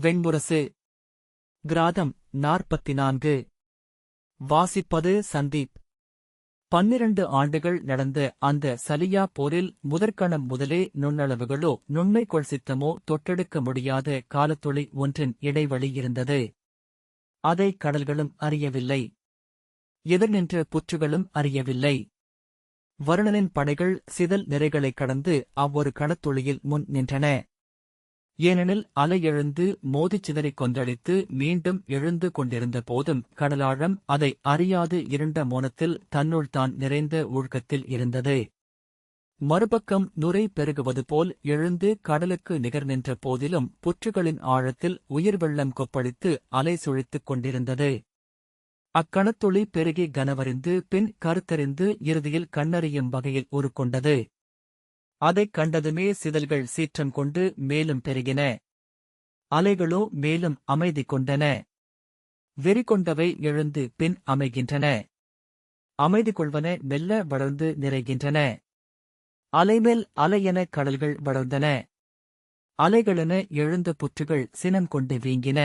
வெண்முரசு. கிராதம் 44. வாசிப்பது சந்தீப். 12 ஆண்டுகள் நடந்த அந்த சலியா போரில் முதற்கணம் முதலே நுண்ணளவுகளோ நுண்மைக்கொள் சித்தமோ தொட்டெடுக்க முடியாத காலத்துளி ஒன்றின் இடைவெளி இருந்தது. அதை கடல்களும் அறியவில்லை. எதிர் நின்ற புற்றுகளும் அறியவில்லை. வருணனின் படைகள் சிதல் நிறைகளைக் கடந்து அவ்வொரு கணத்துளியில் முன் நின்றன. ஏனெனில் அலை எழுந்து மோதிச் சிதறிக் கொந்தளித்து மீண்டும் எழுந்து கொண்டிருந்த போதும் கடலாழம் அதை அறியாது இருண்ட மோனத்தில் தன்னுள் தான் நிறைந்த ஊழ்கத்தில் இருந்தது. மறுபக்கம் நுரை பெருகுவது போல் எழுந்து கடலுக்கு நிகர் நின்ற போதிலும் புற்றுகளின் ஆழத்தில் உயிர் வெள்ளம் கொப்பளித்து அலை சுழித்துக் கொண்டிருந்தது. அக்கணத்துளி பெருகி கனவறிந்து பின் கருத்தறிந்து இறுதியில் கண்ணறியும் வகையில் உருக்கொண்டது. அதைக் கண்டதுமே சிதல்கள் சீற்றம் கொண்டு மேலும் பெருகின. அலைகளோ மேலும் அமைதி கொண்டன. வெறி கொண்டவை எழுந்து பின் அமைகின்றன. அமைதி கொள்வன மெல்ல வளர்ந்து நிறைகின்றன. அலைமேல் அலையென கடல்கள் வளர்ந்தன. அலைகளென எழுந்த புற்றுகள் சினம் கொண்டு வீங்கின.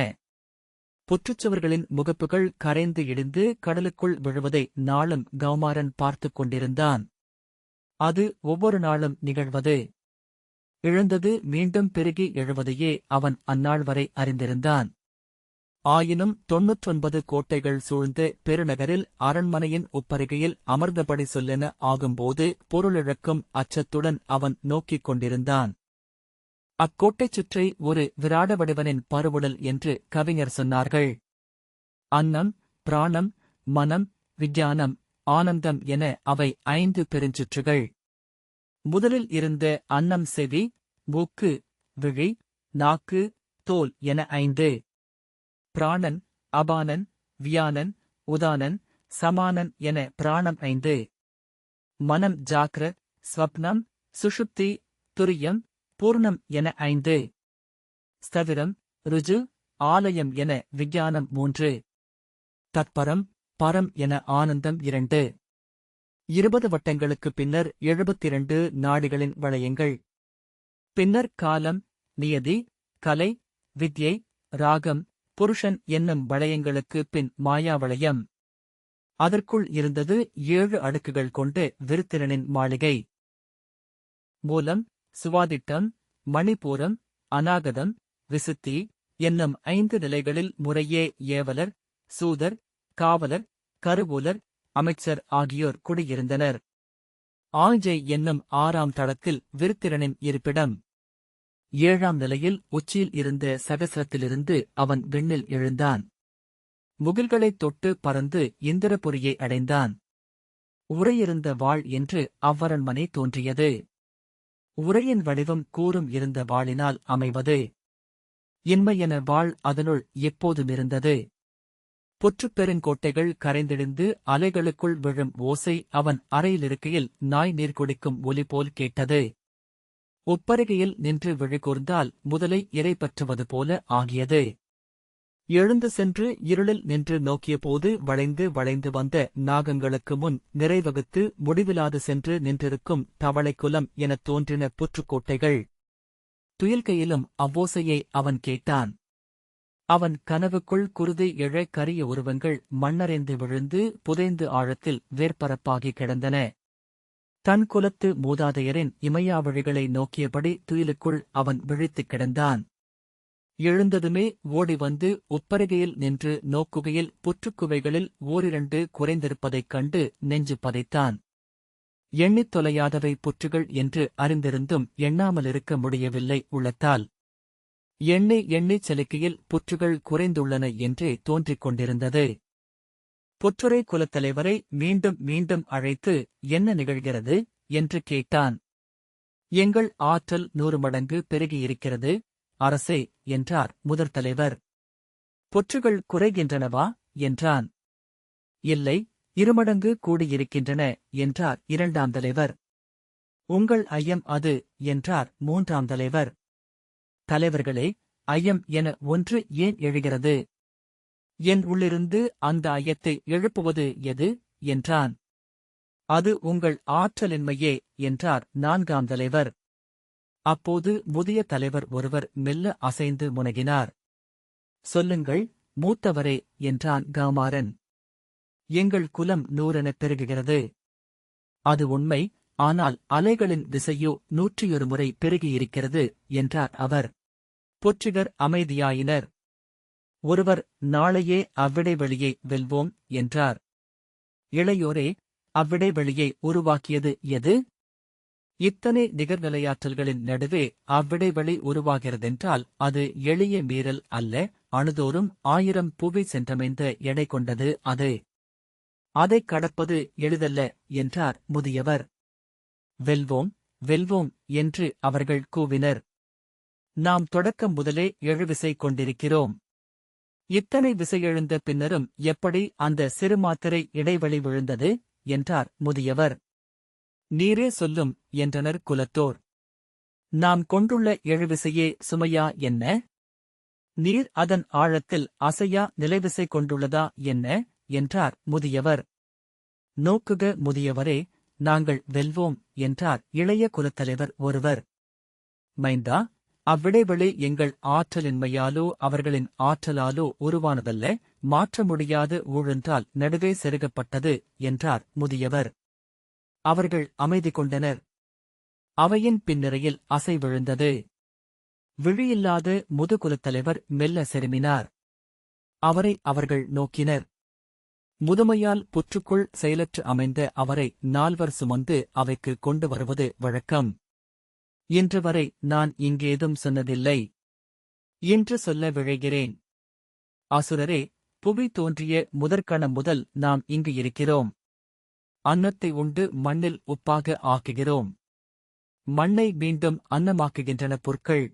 புற்றுச்சுவர்களின் முகப்புகள் கரைந்து இடிந்து கடலுக்குள் விழுவதை நாளும் கௌமாரன் பார்த்துக் கொண்டிருந்தான். அது ஒவ்வொரு நாளும் நிகழ்வது. இழந்தது மீண்டும் பெருகி எழுவதையே அவன் அந்நாள் வரை அறிந்திருந்தான். ஆயினும் 99 கோட்டைகள் சூழ்ந்த பெருநகரில் அரண்மனையின் உப்பருகையில் அமர்ந்தபடி சொல்லென ஆகும்போது பொருளிழக்கும் அச்சத்துடன் அவன் நோக்கிக் கொண்டிருந்தான். அக்கோட்டைச் சுற்றை ஒரு விராட வடிவனின் பருவுடல் என்று கவிஞர் சொன்னார்கள். அன்னம், பிராணம், மனம், விஞ்ஞானம், ஆனந்தம் என அவை 5 பெருஞ்சுற்றுகள். முதலில் இருந்த அன்னம் செவி, மூக்கு, விழி, நாக்கு, தோல் என 5. பிராணன், அபானன், வியானன், உதானன், சமானன் என பிராணம் 5. மனம் ஜாக்ர, ஸ்வப்னம், சுஷுப்தி, துரியம், பூர்ணம் என 5. ஸ்தவிரம், ருஜு, ஆலயம் என விஞ்ஞானம் 3. தத்பரம், பரம் என ஆனந்தம் 2. 20 வட்டங்களுக்குப் பின்னர் 72 நாடிகளின் வளையங்கள். பின்னர் காலம், நியதி, கலை, வித்யை, ராகம், புருஷன் என்னும் வளையங்களுக்கு பின் மாயா வளையம். அதற்குள் இருந்தது 7 அடுக்குகள் கொண்டு விருத்திரனின் மாளிகை. மூலம், சுவாதிட்டம், மணிபூரம், அநாகதம், விசுத்தி என்னும் 5 நிலைகளில் முறையே ஏவலர், சூதர், காவலர், கருவூலர், அமைச்சர் ஆகியோர் குடியிருந்தனர். ஆஞ்சை என்னும் 6ஆம் தளத்தில் விருத்திரனின் இருப்பிடம். 7ஆம் நிலையில் உச்சியில் இருந்த சகசிரத்திலிருந்து அவன் விண்ணில் எழுந்தான். முகில்களைத் தொட்டு பறந்து இந்திரபுரியை அடைந்தான். உரையிருந்த வாள் என்று அவ்வரண்மனை தோன்றியது. உரையின் வடிவம் கூறும் இருந்த வாளினால் அமைவது. இன்மையென வாள் அதனுள் எப்போதுமிருந்தது. புற்றுப்பெருங்கோட்டைகள் கரைந்திடிந்து அலைகளுக்குள் விழும் ஓசை அவன் அறையிலிருக்கையில் நாய் நீர் குடிக்கும் ஒலி போல் கேட்டது. உப்பருகையில் நின்று விழிகூர்ந்தால் முதலை இரை பற்றுவது போல ஆகியது. எழுந்து சென்று இருளில் நின்று நோக்கியபோது வளைந்து வளைந்து வந்த நாகங்களுக்கு முன் நிறைவகுத்து முடிவிலாது சென்று நின்றிருக்கும் தவளைக்குலம் எனத் தோன்றின புற்றுக்கோட்டைகள். துயில்கையிலும் அவ்வோசையை அவன் கேட்டான். அவன் கனவுக்குள் குருதி எழ கரிய உருவங்கள் மண்ணறைந்து விழுந்து புதைந்து ஆழத்தில் வேர்ப்பரப்பாகி கிடந்தன. தன் குலத்து மூதாதையரின் இமையாவழிகளை நோக்கியபடி துயிலுக்குள் அவன் விழித்துக் கிடந்தான். எழுந்ததுமே ஓடி வந்து உப்பருகையில் நின்று நோக்குகையில் புற்றுக்குவைகளில் 1-2 குறைந்திருப்பதைக் கண்டு நெஞ்சு பதைத்தான். எண்ணித் தொலையாதவை புற்றுகள் என்று அறிந்திருந்தும் எண்ணாமலிருக்க முடியவில்லை உள்ளத்தால். எண்ணிச் செலுக்கையில் புற்றுகள் குறைந்துள்ளன என்றே தோன்றிக் கொண்டிருந்தது. புற்றுரை குலத்தலைவரை மீண்டும் மீண்டும் அழைத்து என்ன நிகழ்கிறது என்று கேட்டான். எங்கள் ஆற்றல் 100 மடங்கு பெருகியிருக்கிறது அரசே என்றார் முதற் தலைவர். புற்றுகள் குறைகின்றனவா என்றான். இல்லை, 2 மடங்கு கூடியிருக்கின்றன என்றார் 2ஆம் தலைவர். உங்கள் ஐயம் அது என்றார் 3ஆம் தலைவர். தலைவர்களே, ஐயம் என ஒன்று ஏன் எழுகிறது? என் உள்ளிருந்து அந்த ஐயத்தை எழுப்புவது எது என்றான். அது உங்கள் ஆற்றலின்மையே என்றார் 4ஆம் தலைவர். அப்போது முதிய தலைவர் ஒருவர் மெல்ல அசைந்து முனகினார். சொல்லுங்கள், மூத்தவரே, என்றான் கௌமாரன். எங்கள் குலம் 100 பெருகுகிறது. அது உண்மை, ஆனால் அலைகளின் திசையோ 101 முறை பெருகியிருக்கிறது, என்றார் அவர். பொற்றிகர் அமைதியாயினர். ஒருவர், நாளையே அவ்விடைவெளியை வெல்வோம், என்றார். இளையோரே, அவ்விடைவெளியை உருவாக்கியது எது? இத்தனை நிகர்நிலையாற்றல்களின் நடுவே அவ்விடைவெளி உருவாகிறதென்றால் அது எளிய மீறல் அல்ல, அணுதோறும் 1000 புவி சென்றமைந்த எடை கொண்டது அது. அதைக் கடப்பது எளிதல்ல, என்றார் முதியவர். வெல்வோம், வெல்வோம், என்று அவர்கள் கூவினர். நாம் தொடக்கம் முதலே 7 விசை கொண்டிருக்கிறோம். இத்தனை விசையெழுந்த பின்னரும் எப்படி அந்த சிறுமாத்திரை இடைவெளி விழுந்தது, என்றார் முதியவர். நீரே சொல்லும், என்றனர் குலத்தோர். நாம் கொண்டுள்ள 7 விசையே சுமையா என்ன? நீர் அதன் ஆழத்தில் அசையா நிலைவிசை கொண்டுள்ளதா என்ன, என்றார் முதியவர். நோக்குக முதியவரே, நாங்கள் வெல்வோம், என்றார் இளைய குலத்தலைவர் ஒருவர். மைந்தா, அவ்விடைவெளி எங்கள் ஆற்றலின்மையாலோ அவர்களின் ஆற்றலாலோ உருவானதல்ல, மாற்ற முடியாத ஊழென்றால் நடுவே செருகப்பட்டது, என்றார் முதியவர். அவர்கள் அமைதி கொண்டனர். அவையின் பின்னிரையில் அசை விழுந்தது. விழியில்லாத முதுகுலத்தலைவர் மெல்ல செருமினார். அவரை அவர்கள் நோக்கினர். முதுமையால் புற்றுக்குள் செயலற்று அமைந்த அவரை 4 சுமந்து அவைக்கு கொண்டு வருவது வழக்கம். இன்று வரை நான் இங்கேதும் சொன்னதில்லை. இன்று சொல்ல விழைகிறேன். அசுரரே, புவி தோன்றிய முதற்கணம் முதல் நாம் இங்கு இருக்கிறோம். அன்னத்தை உண்டு மண்ணில் உப்பாக ஆக்குகிறோம். மண்ணை மீண்டும் அன்னமாக்குகின்றன புற்கள்.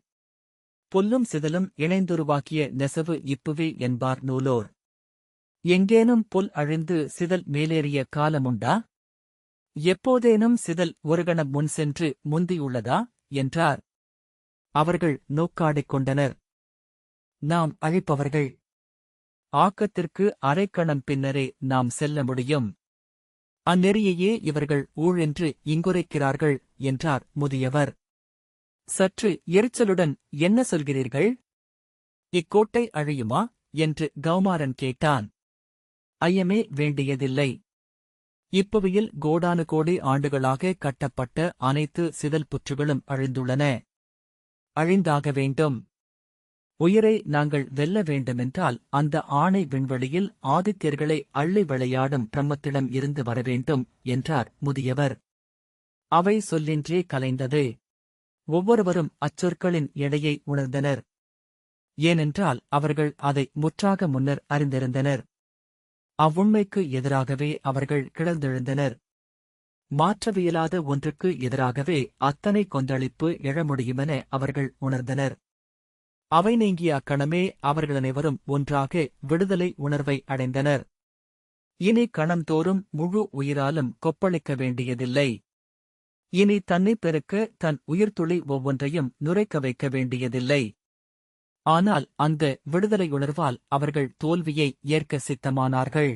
புல்லும் சிதலும் இணைந்துருவாக்கிய நெசவு இப்புவி என்பார் நூலோர். எங்கேனும் புல் அழிந்து சிதல் மேலேறிய காலமுண்டா? எப்போதேனும் சிதல் ஒரு கணம் முன் சென்று முந்தியுள்ளதா, என்றார். அவர்கள் நோக்காடிக் கொண்டனர். நாம் அழிப்பவர்கள். ஆக்கத்திற்கு அரைக்கணம் பின்னரே நாம் செல்ல முடியும். அந்நெறியையே இவர்கள் ஊழென்று இங்குரைக்கிறார்கள், என்றார் முதியவர். சற்று எரிச்சலுடன், என்ன சொல்கிறீர்கள்? இக்கோட்டை அழியுமா, என்று கௌமாரன் கேட்டான். ஐயமே வேண்டியதில்லை. இப்புவியில் கோடானு கோடி ஆண்டுகளாக கட்டப்பட்ட அனைத்து சிதல் புற்றுகளும் அழிந்துள்ளன. அழிந்தாக வேண்டும். உயிரை நாங்கள் வெல்ல வேண்டுமென்றால் அந்த ஆணை விண்வெளியில் ஆதித்யர்களை அள்ளி விளையாடும் பிரம்மத்திடம் இருந்து வரவேண்டும், என்றார் முதியவர். அவை சொல்லின்றே கலைந்தது. ஒவ்வொருவரும் அச்சொற்களின் எடையை உணர்ந்தனர். ஏனென்றால் அவர்கள் அதை முற்றாக முன்னர் அறிந்திருந்தனர். அவ்வுண்மைக்கு எதிராகவே அவர்கள் கிளர்ந்தெழுந்தனர். மாற்றவியலாத ஒன்றுக்கு எதிராகவே அத்தனை கொந்தளிப்பு எழ முடியுமென அவர்கள் உணர்ந்தனர். அவை நீங்கிய அக்கணமே அவர்களனைவரும் ஒன்றாக விடுதலை உணர்வை அடைந்தனர். இனி கணம்தோறும் முழு உயிராலும் கொப்பளிக்க வேண்டியதில்லை. இனி தன்னைப் பெருக்க தன் உயிர்த்துளி ஒவ்வொன்றையும் நுரைக்க வைக்க வேண்டியதில்லை. ஆனால் அந்த விடுதலையுணர்வால் அவர்கள் தோல்வியை ஏற்க சித்தமானார்கள்.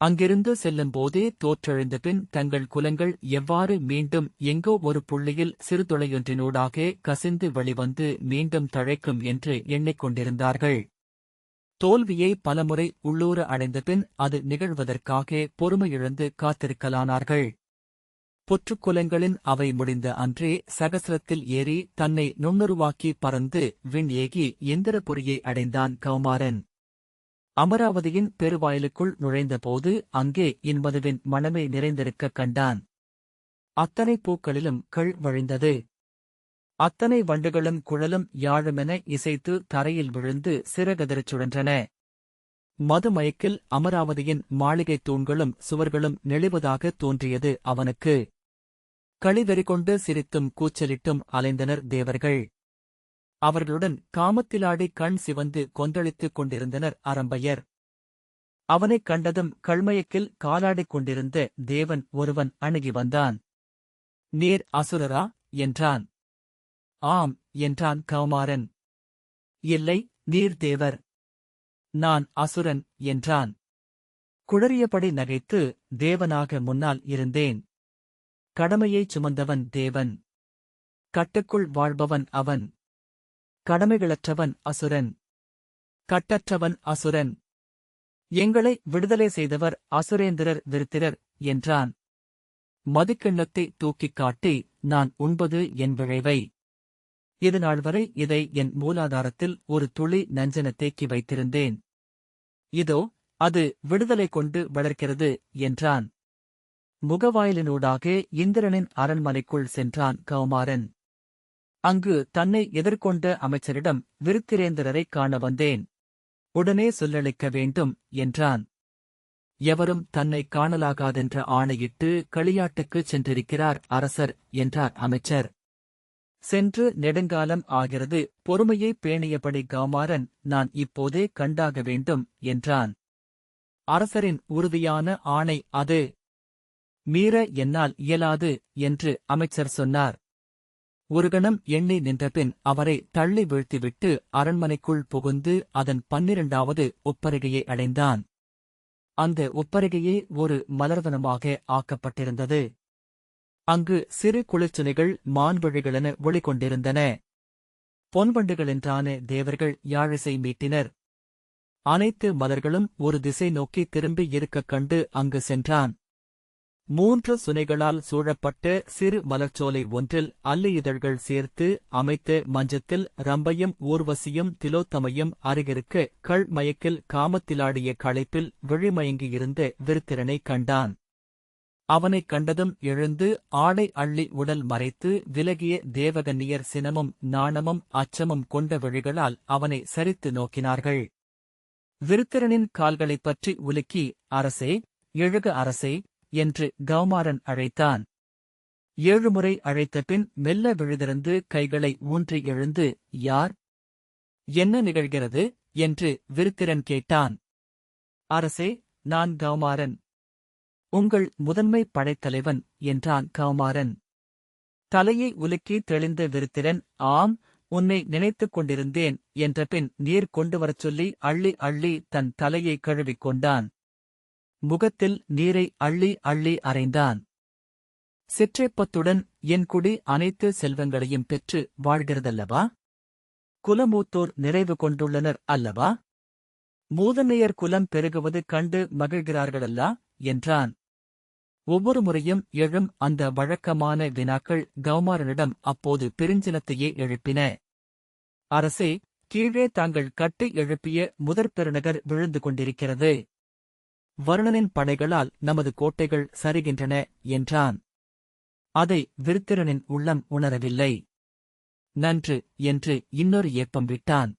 அங்கிருந்து செல்லும்போதே தோற்றெழுந்தபின் தங்கள் குலங்கள் எவ்வாறு மீண்டும் எங்கோ ஒரு புள்ளியில் சிறுதுளையொன்றினூடாக கசிந்து வெளிவந்து மீண்டும் தழைக்கும் என்று எண்ணிக்கொண்டிருந்தார்கள். தோல்வியை பலமுறை உள்ளூர அடைந்தபின் அது நிகழ்வதற்காக பொறுமையிழந்து காத்திருக்கலானார்கள். புற்றுக்குலங்களின் அவை முடிந்த அன்றே சகசிரத்தில் ஏறி தன்னை நுண்ணுருவாக்கி பறந்து விண் ஏகி எந்திரபுரியை அடைந்தான் கௌமாரன். அமராவதியின் பெருவாயிலுக்குள் நுழைந்தபோது அங்கே இன்மதுவின் மணமே நிறைந்திருக்கக் கண்டான். அத்தனை பூக்களிலும் கள் வழிந்தது. அத்தனை வண்டுகளும் குழலும் யாழுமென இசைத்து தரையில் விழுந்து சிறகதிரச் சுழன்றன. மதுமயக்கில் அமராவதியின் மாளிகைத் தூண்களும் சுவர்களும் நெளிவதாகத் தோன்றியது அவனுக்கு. களிவெறி கொண்டு சிரித்தும் கூச்சலிட்டும் அலைந்தனர் தேவர்கள். அவர்களுடன் காமத்திலாடி கண் சிவந்து கொந்தளித்துக் கொண்டிருந்தனர் அரம்பையர். அவனைக் கண்டதும் கள்மயக்கில் காலாடிக் கொண்டிருந்த தேவன் ஒருவன் அணுகி வந்தான். நீர் அசுரரா, என்றான். ஆம், என்றான் கௌமாரன். இல்லை, நீர் தேவர். நான் அசுரன், என்றான். குழறியபடி நகைத்து, தேவனாக முன்னால் இருந்தேன். கடமையைச் சுமந்தவன் தேவன். கட்டுக்குள் வாழ்பவன் அவன். கடமைகளற்றவன் அசுரன். கட்டற்றவன் அசுரன். எங்களை விடுதலை செய்தவர் அசுரேந்திரர் விருத்திரர் என்றான். மதுக்கிண்ணத்தை தூக்கிக் காட்டி, நான் உண்பது என் விழைவை. இதுநாள் வரை இதை என் மூலாதாரத்தில் ஒரு துளி நஞ்சென தேக்கி வைத்திருந்தேன். இதோ அது விடுதலை கொண்டு வளர்க்கிறது என்றான். முகவாயிலினூடாக இந்திரனின் அரண்மனைக்குள் சென்றான் கௌமாரன். அங்கு தன்னை எதிர்கொண்ட அமைச்சரிடம், விருத்திரேந்திரரைக் காண வந்தேன். உடனே சொல்லளிக்க வேண்டும் என்றான். எவரும் தன்னை காணலாகாதென்ற ஆணையிட்டு களியாட்டுக்குச் சென்றிருக்கிறார் அரசர் என்றார் அமைச்சர். சென்று நெடுங்காலம் ஆகிறது, பொறுமையை பேணியபடி கௌமாரன், நான் இப்போதே கண்டாக வேண்டும் என்றான். அரசரின் உறுதியான ஆணை அது. மீற என்னால் இயலாது என்று அமைச்சர் சொன்னார். ஒரு கணம் எண்ணி நின்றபின் அவரை தள்ளி வீழ்த்திவிட்டு அரண்மனைக்குள் புகுந்து அதன் 12வது ஒப்பரிகையை அடைந்தான். அந்த ஒப்பரிகையே ஒரு மலர்வனமாக ஆக்கப்பட்டிருந்தது. அங்கு சிறு குளிர்ச்சுனைகள் மான்விழிகளென ஒளிகொண்டிருந்தன. பொன்வண்டுகளென்றான தேவர்கள் யாழிசை மீட்டினர். அனைத்து மலர்களும் ஒரு திசை நோக்கி திரும்பி இருக்கக் கண்டு அங்கு சென்றான். 3 சுனைகளால் சூழப்பட்ட சிறு மலர்ச்சோலை ஒன்றில் அல்லியிதழ்கள் சேர்த்து அமைத்த மஞ்சத்தில் ரம்பையும் ஊர்வசியும் திலோத்தமையும் அருகிருக்க கள் மயக்கில் காமத்திலாடிய களைப்பில் விழிமயங்கியிருந்த விருத்திரனைக் கண்டான். அவனைக் கண்டதும் எழுந்து ஆடை அள்ளி உடல் மறைத்து விலகிய தேவகன்னியர் சினமும் நாணமும் அச்சமும் கொண்ட விழிகளால் அவனை சரித்து நோக்கினார்கள். விருத்திரனின் கால்களைப் பற்றி உலுக்கி, அரசே, எழுக அரசே என்று கௌமாரன் அழைத்தான். 7 முறை அழைத்தபின் மெல்ல விழுதிறந்து கைகளை ஊன்றி எழுந்து, யார்? என்ன நிகழ்கிறது என்று விருத்திரன் கேட்டான். அரசே, நான் கௌமாரன், உங்கள் முதன்மை படைத்தலைவன் என்றான் கௌமாரன். தலையை உலுக்கி தெளிந்த விருத்திரன், ஆம், உன்னை நினைத்துக் கொண்டிருந்தேன் என்றபின் நீர் கொண்டுவரச் சொல்லி அள்ளி அள்ளி தன் தலையை கழுவிக் கொண்டான். முகத்தில் நீரை அள்ளி அள்ளி அறைந்தான். சிற்றேப்பத்துடன் என் குடி அனைத்து செல்வங்களையும் பெற்று வாழ்கிறதல்லவா? குலமூத்தோர் நிறைவு கொண்டுள்ளனர் அல்லவா? மூதன்னையர் குலம் பெருகுவது கண்டு மகிழ்கிறார்களல்லா என்றான். ஒவ்வொரு முறையும் எழும் அந்த வழக்கமான வினாக்கள் கௌமாரனிடம் அப்போது பெருஞ்சினத்தையே எழுப்பின. அரசே, கீழே தாங்கள் கட்டி எழுப்பிய முதற்பெருநகர் விழுந்து கொண்டிருக்கிறது. வருணனின் படைகளால் நமது கோட்டைகள் சரிகின்றன என்றான். அதை விருத்திரனின் உள்ளம் உணரவில்லை. நன்று என்று இன்னொரு ஏப்பம் விட்டான்.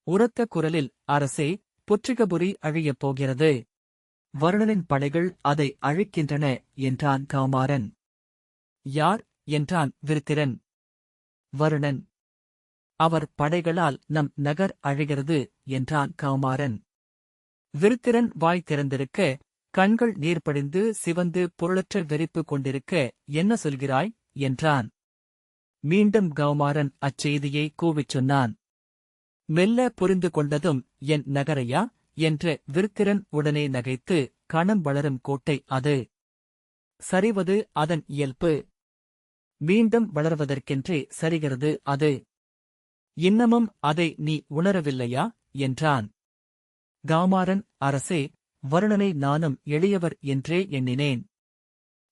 உரத்த குரலில், அரசே, புற்றிகபுரி அழியப் போகிறது. வருணனின் படைகள் அதை அழிக்கின்றன என்றான் கௌமாரன். யார் என்றான் விருத்திரன். வருணன். அவர் படைகளால் நம் நகர் அழிகிறது என்றான் கௌமாரன். விருத்திரன் வாய் திறந்திருக்க, கண்கள் நீர்ப்படிந்து சிவந்து பொருளற்ற வெறிப்பு கொண்டிருக்க, என்ன சொல்கிறாய் என்றான். மீண்டும் கௌமாரன் அச்செய்தியை கூவிச் சொன்னான். மெல்ல புரிந்து கொண்டதும், என் நகரையா என்ற விருத்திரன் உடனே நகைத்து, கணம் வளரும் கோட்டை அது. சரிவது அதன் இயல்பு. மீண்டும் வளர்வதற்கென்றே சரிகிறது அது. இன்னமும் அதை நீ உணரவில்லையா என்றான். கௌமாரன், அரசே, வருணனை நானும் எளியவர் என்றே எண்ணினேன்.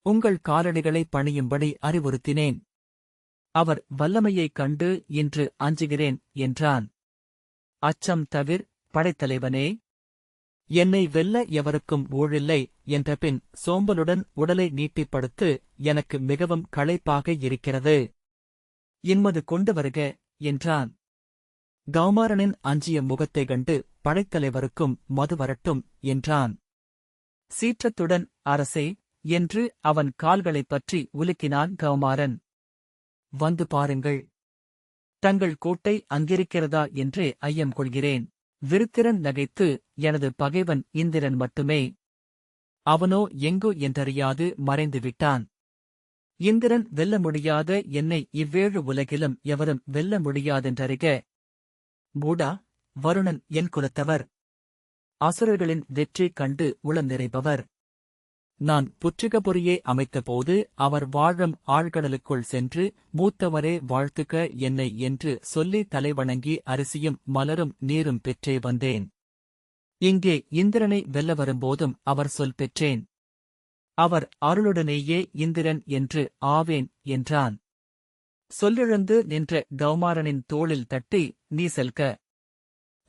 உங்கள் காலடிகளை பணியும்படி அறிவுறுத்தினேன். அவர் வல்லமையைக் கண்டு இன்று அஞ்சுகிறேன் என்றான். அச்சம் தவிர், படைத்தலைவனே. என்னை வெல்ல எவருக்கும் ஊழில்லை என்றபின் சோம்பலுடன் உடலை நீட்டிப் படுத்து, எனக்கு மிகவும் களைப்பாக இருக்கிறது. இன்மது கொண்டு வருக என்றான். கௌமாரனின் அஞ்சிய முகத்தைக் கண்டு படைத்தலைவருக்கும் மது வரட்டும் என்றான். சீற்றத்துடன், அரசே என்று அவன் கால்களைப் பற்றி உலுக்கினான் கௌமாரன். வந்து பாருங்கள். தங்கள் கோட்டை அங்கிருக்கிறதா என்றே ஐயம் கொள்கிறேன். விருத்திரன் நகைத்து, எனது பகைவன் இந்திரன் மட்டுமே. அவனோ எங்கோ என்றறியாது மறைந்து விட்டான். இந்திரன் வெல்ல முடியாத என்னை இவ்வேழு உலகிலும் எவரும் வெல்ல முடியாதென்றறிக. மூடா, வருணன் என் குலத்தவர். அசுரர்களின் வெற்றி கண்டு உளம் நிறைபவர். நான் புற்றிகபுரியை அமைத்தபோது அவர் வாழும் ஆழ்கடலுக்குள் சென்று மூத்தவரே வாழ்த்துக என்னை என்று சொல்லி தலைவணங்கி அரிசியும் மலரும் நீரும் பெற்றே வந்தேன். இங்கே இந்திரனை வெல்ல வரும்போதும் அவர் சொல் பெற்றேன். அவர் அருளுடனேயே இந்திரன் என்று ஆவேன் என்றான். சொல்லிழந்து நின்ற கௌமாரனின் தோளில் தட்டி, நீ செல்க.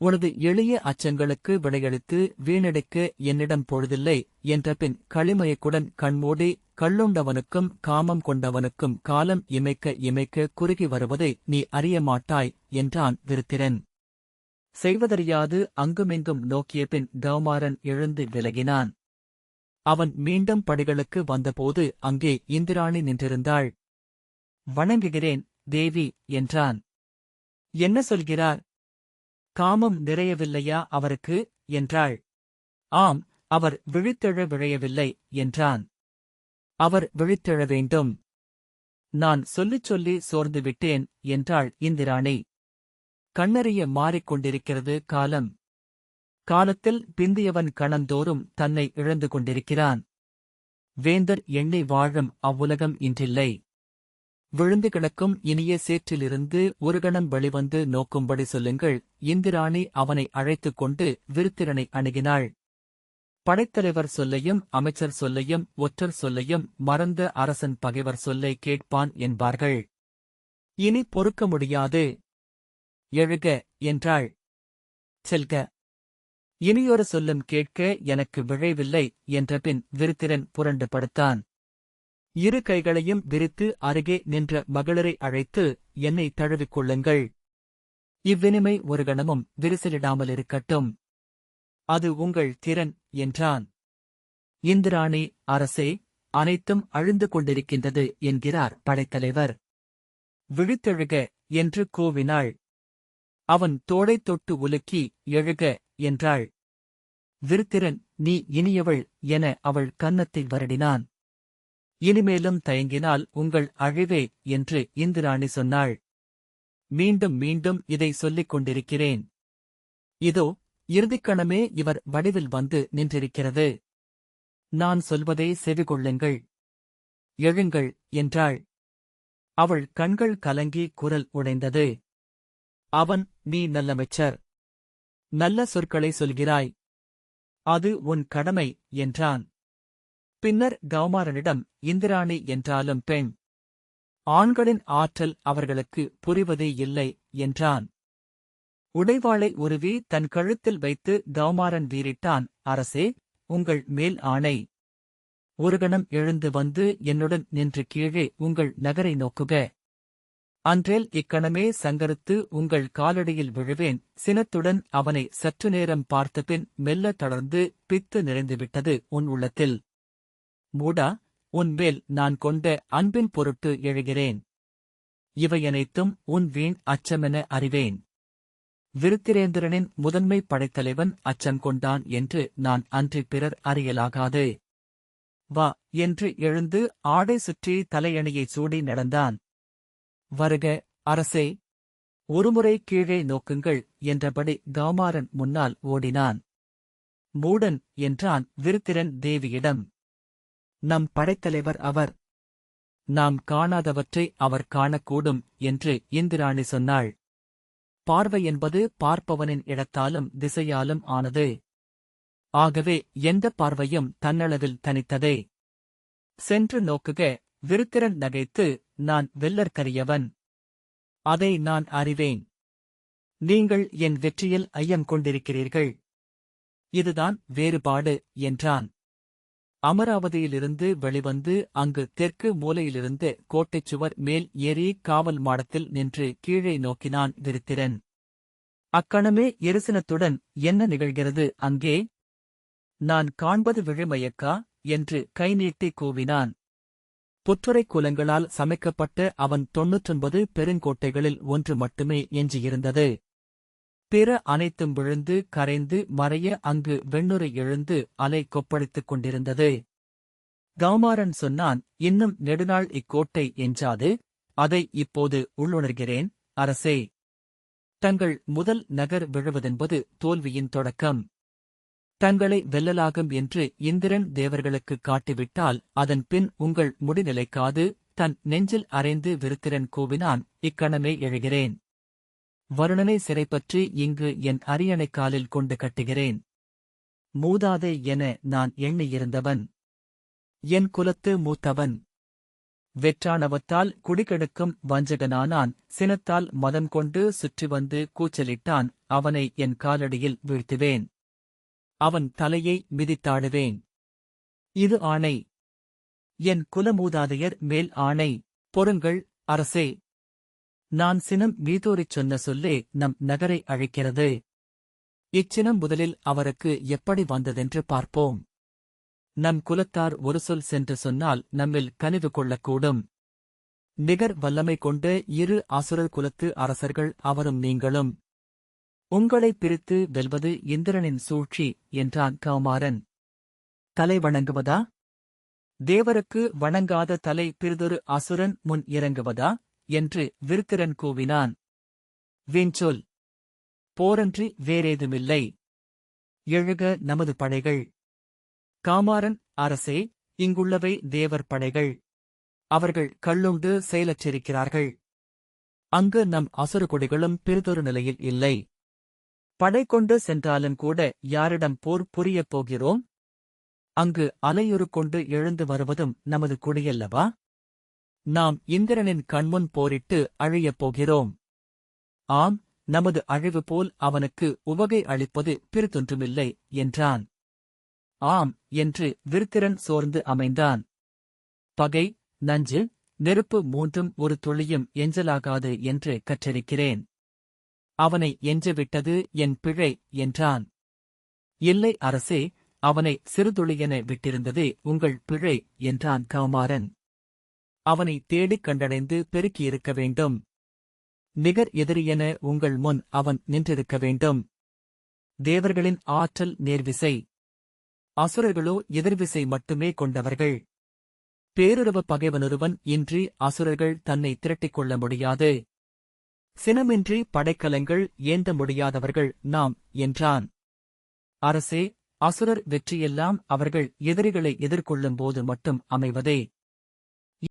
உனது எளிய அச்சங்களுக்கு விடையளித்து வீணடிக்க என்னிடம் பொழுதில்லை என்றபின் களிமயக்குடன் கண்மூடி, கள்ளுண்டவனுக்கும் காமம் கொண்டவனுக்கும் காலம் இமைக்க இமைக்க குறுகி வருவதை நீ அறியமாட்டாய் என்றான் விருத்திரன். செய்வதறியாது அங்குமிங்கும் நோக்கியபின் கௌமாரன் எழுந்து விலகினான். அவன் மீண்டும் படிகளுக்கு வந்தபோது அங்கே இந்திராணி நின்றிருந்தாள். வணங்குகிறேன் தேவி என்றான். என்ன சொல்கிறார்? காமம் நிறையவில்லையா அவருக்கு என்றாள். ஆம், அவர் விழித்தெழ விழையவில்லை என்றான். அவர் விழித்தெழ வேண்டும். நான் சொல்லிச் சொல்லி சோர்ந்து விட்டேன் என்றாள் இந்திராணி. கண்ணறிய மாறிக்கொண்டிருக்கிறது காலம். காலத்தில் பிந்தியவன் கணந்தோறும் தன்னை இழந்து கொண்டிருக்கிறான். வேந்தர் எண்ணி வாழும் அவ்வுலகம் இன்றில்லை. விழுந்து கிடக்கும் இனிய சேற்றிலிருந்து ஒரு கணம் வெளிவந்து நோக்கும்படி சொல்லுங்கள். இந்திராணி அவனை அழைத்துக் கொண்டு விருத்திரனை அணுகினாள். படைத்தலைவர் சொல்லையும் அமைச்சர் சொல்லையும் ஒற்றர் சொல்லையும் மறந்த அரசன் பகைவர் சொல்லை கேட்பான் என்பார்கள். இனி பொறுக்க முடியாது. எழுக என்றாள். செல்க. இனியொரு சொல்லும் கேட்க எனக்கு விழைவில்லை என்றபின் விருத்திரன் புரண்டு படுத்தான். இரு கைகளையும் விரித்து அருகே நின்ற மகளிரை அழைத்து, என்னை தழுவிக் கொள்ளுங்கள். இவ்வினிமை ஒரு கணமும் விரிசலிடாமலிருக்கட்டும். அது உங்கள் திறன் என்றான். இந்திராணி, அரசே, அனைத்தும் அழிந்து கொண்டிருக்கின்றது என்கிறார் படைத்தலைவர். விழித்தெழுக என்று கூவினாள். அவன் தோளைத் தொட்டு உலுக்கி, எழுக என்றாள். விருத்திரன், நீ இனியவள் என அவள் கன்னத்தை வருடினான். இனிமேலும் தயங்கினால் உங்கள் அழிவே என்று இந்திராணி சொன்னாள். மீண்டும் மீண்டும் இதை சொல்லிக் கொண்டிருக்கிறேன். இதோ இறுதிக்கணமே இவர் வடிவில் வந்து நின்றிருக்கிறது. நான் சொல்வதை செவிகொள்ளுங்கள். எழுங்கள் என்றாள். அவள் கண்கள் கலங்கி குரல் உடைந்தது. அவன், நீ நல்லமைச்சர். நல்ல சொற்களை சொல்கிறாய். அது உன் கடமை என்றான். பின்னர் கௌமாரனிடம், இந்திராணி என்றாலும் பெண். ஆண்களின் ஆற்றல் அவர்களுக்கு புரிவதே இல்லை என்றான். உடைவாளை உருவி தன் கழுத்தில் வைத்து கௌமாரன் வீறிட்டான். அரசே, உங்கள் மேல் ஆணை. ஒரு கணம் எழுந்து வந்து என்னுடன் நின்று கீழே உங்கள் நகரை நோக்குக. அன்றேல் இக்கணமே சங்கரித்து உங்கள் காலடியில் விழுவேன். சினத்துடன் அவனை சற்று நேரம் பார்த்தபின் மெல்ல தளர்ந்து பித்து நிறைந்துவிட்டது உன் உள்ளத்தில். மூடா, உன்மேல் நான் கொண்ட அன்பின் பொருட்டு எழுகிறேன். இவையனைத்தும் உன் வீண் அச்சமென அறிவேன். விருத்திரேந்திரனின் முதன்மை படைத்தலைவன் அச்சம் கொண்டான் என்று நான் அன்றி பிறர் அறியலாகாது. வா என்று எழுந்து ஆடை சுற்றி தலையணியை சூடி நடந்தான். வருக அரசே, ஒருமுறை கீழே நோக்குங்கள் என்றபடி கௌமாரன் முன்னால் ஓடினான். மூடன் என்றான் விருத்திரன் தேவியிடம். நம் படைத்தலைவர் அவர். நாம் காணாதவற்றை அவர் காணக்கூடும் என்று இந்திராணி சொன்னாள். பார்வை என்பது பார்ப்பவனின் இடத்தாலும் திசையாலும் ஆனது. ஆகவே எந்த பார்வையும் தன்னளவில் தனித்ததே. சென்று நோக்குக. விருத்திரன் நகைத்து, நான் வெல்லற்கரியவன். அதை நான் அறிவேன். நீங்கள் என் வெற்றியில் ஐயம் கொண்டிருக்கிறீர்கள். இதுதான் வேறுபாடு என்றான். அமராவதியிலிருந்து வெளிவந்து அங்கு தெற்கு மூலையிலிருந்து கோட்டைச் சுவர் மேல் ஏறி காவல் மாடத்தில் நின்று கீழே நோக்கினான் விருத்திரன். அக்கணமே எரிசினத்துடன், என்ன நிகழ்கிறது அங்கே? நான் காண்பது விழிமயக்கா என்று கை நீட்டி கூவினான். புற்றுரைக் குலங்களால் சமைக்கப்பட்ட அவன் 99 பெருங்கோட்டைகளில் ஒன்று மட்டுமே எஞ்சியிருந்தது. பிற அனைத்தும் விழுந்து கரைந்து மறைய அங்கு வெண்ணுரை எழுந்து அலை கொப்பளித்துக் கொண்டிருந்தது. கௌமாரன் சொன்னான், இன்னும் நெடுநாள் இக்கோட்டை எஞ்சாது. அதை இப்போது உள்ளுணர்கிறேன் அரசே. தங்கள் முதல் நகர் விழுவதென்பது தோல்வியின் தொடக்கம். தங்களை வெல்லலாகும் என்று இந்திரன் தேவர்களுக்குக் காட்டிவிட்டால் அதன் பின் உங்கள் முடி நிலைக்காது. தன் நெஞ்சில் அறைந்து விருத்திரன் கூவினான், இக்கணமே எழுகிறேன். வருணனை சிறைப்பற்றி இங்கு என் அரியணைக் காலில் கொண்டு கட்டுகிறேன். மூதாதே என நான் எண்ணியிருந்தவன். என் குலத்து மூத்தவன். வெற்றானவத்தால் குடிகெடுக்கும் வஞ்சகனானான். சினத்தால் மதம் கொண்டு சுற்றி வந்து கூச்சலிட்டான். அவனை என் காலடியில் வீழ்த்துவேன். அவன் தலையை மிதித்தாடுவேன். இது ஆணை. என் குலமூதாதையர் மேல் ஆணை. பொறுங்கள், அரசே. நான் சினம் மீதோரிச் சொன்ன சொல்லே நம் நகரை அழைக்கிறது. இச்சினம் முதலில் அவருக்கு எப்படி வந்ததென்று பார்ப்போம். நம் குலத்தார் ஒரு சொல் சென்று சொன்னால் நம்மில் கனிவு கொள்ளக்கூடும். நிகர் வல்லமை கொண்ட இரு அசுரர் குலத்து அரசர்கள் அவரும் நீங்களும். உங்களைப் பிரித்து வெல்வது இந்திரனின் சூழ்ச்சி என்றான் கௌமாரன். தலை வணங்குவதா? தேவருக்கு வணங்காத தலை பிறிதொரு அசுரன் முன் இறங்குவதா என்று விருத்திரன் கூவினான். வீண்சொல். போரன்றி வேறேதுமில்லை. எழுக நமது படைகள். காமாரன், அரசே, இங்குள்ளவை தேவர் படைகள். அவர்கள் கள்ளுண்டு செயலற்றிருக்கிறார்கள். அங்கு நம் அசுரகுடிகளும் பிறிதொரு நிலையில் இல்லை. படை கொண்டு சென்றாலும் கூட யாரிடம் போர் புரியப் போகிறோம்? அங்கு அலையுறு கொண்டு எழுந்து வருவதும் நமது குடியல்லவா? நாம் இந்திரனின் கண்முன் போரிட்டு அழியப் போகிறோம். ஆம், நமது அழிவு போல் அவனுக்கு உவகை அளிப்பது பிறிதொன்றுமில்லை என்றான். ஆம் என்று விருத்திரன் சோர்ந்து அமைந்தான். பகை, நஞ்சு, நெருப்பு மூன்றும் ஒரு துளியும் எஞ்சலாகாது என்று கற்றறிக்கிறேன். அவனை எஞ்சவிட்டது என் பிழை என்றான். இல்லை அரசே, அவனை சிறுதுளியென விட்டிருந்ததே உங்கள் பிழை என்றான் கௌமாரன். அவனை தேடிக் கண்டடைந்து பெருக்கியிருக்க வேண்டும். நிகர் எதிரியென உங்கள் முன் அவன் நின்றிருக்க வேண்டும். தேவர்களின் ஆற்றல் நேர்விசை. அசுரர்களோ எதிர்விசை மட்டுமே கொண்டவர்கள். பேருறவ பகைவனொருவன் இன்றி அசுரர்கள் தன்னை திரட்டிக் கொள்ள முடியாது. சினமின்றி படைக்கலங்கள் ஏந்த முடியாதவர்கள் நாம் என்றான். அரசே, அசுரர் வெற்றியெல்லாம் அவர்கள் எதிரிகளை எதிர்கொள்ளும்போது மட்டும் அமைவதே.